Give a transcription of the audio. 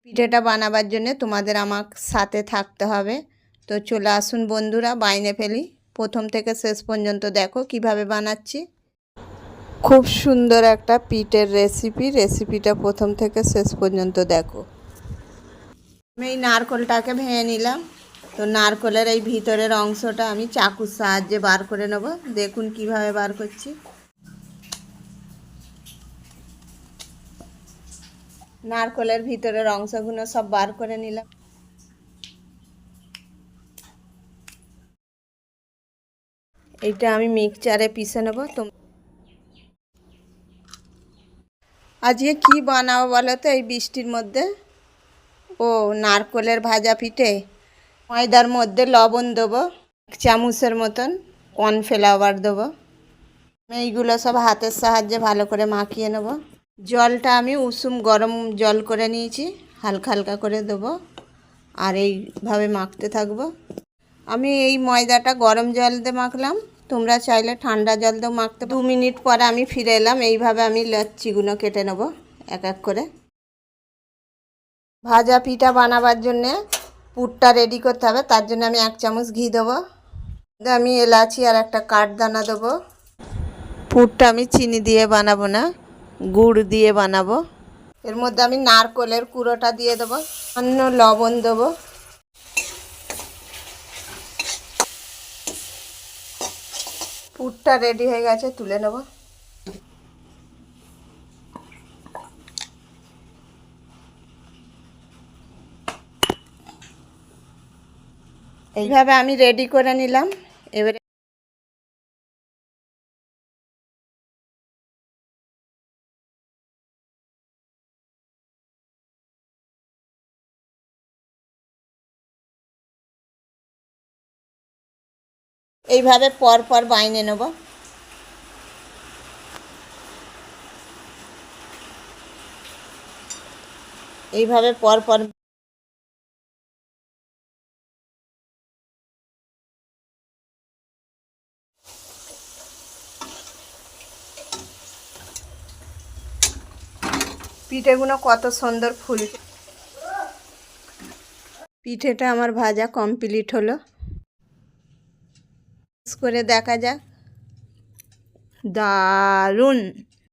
পিঠেটা বানাবার জন্য তোমাদের আমার সাথে থাকতে হবে। তো চলে আসুন বন্ধুরা, বাইনে ফেলি, প্রথম থেকে শেষ পর্যন্ত দেখো কিভাবে বানাচ্ছি। খুব সুন্দর একটা পিঠের রেসিপিটা প্রথম থেকে শেষ পর্যন্ত দেখো। আমি এই নারকেলটাকে ভেঙে নিলাম। তো নারকেলের এই ভিতরের অংশটা আমি চাকুর সাহায্যে বার করে নেব। দেখুন কিভাবে বার করছি। নারকেলের ভিতরের অংশগুলো সব বার করে নিলাম। এইটা আমি মিক্সচারে পিষে নেব। তো আজকে কি বানাবো বলো তো এই বৃষ্টির মধ্যে? ও নারকেলের ভাজা পিঠে। ময়দার মধ্যে লবণ দেবো, 1 চামচের মতন কর্নফ্লাওয়ার দেবো। এইগুলো সব হাতের সাহায্যে ভালো করে মাখিয়ে নেব। জলটা আমি উষুম গরম জল করে নিয়েছি, হালকা হালকা করে দেবো আর এইভাবে মাখতে থাকবো। আমি এই ময়দাটা গরম জল দিয়ে মাখলাম, তোমরা চাইলে ঠান্ডা জল দিয়েও মাখতে। 2 মিনিট পরে আমি ফিরে এলাম। এইভাবে আমি লচ্ছিগুলো কেটে নেব এক এক করে। ভাজা পিঠা বানাবার জন্যে পুরটা রেডি করতে হবে। তার জন্য আমি 1 চামচ ঘি দেবো। আমি এলাচি আর একটা কাঠদানা দেবো। পুরটা আমি চিনি দিয়ে বানাবো না, গুড় দিয়ে বানাবো। এর মধ্যে আমি নারকেলের কুড়োটা দিয়ে দেবো, অন্য লবণ দেবো। পুরটা রেডি হয়ে গেছে, তুলে নেব। এইভাবে আমি রেডি করে নিলাম। এবারে এইভাবে পর পর বাইনে নেব। এইভাবে পর পর পিঠেগুলো কত সুন্দর ফুলছে। পিঠেটা আমার ভাজা কমপ্লিট হলো। করে দেখা যাক। দারুণ।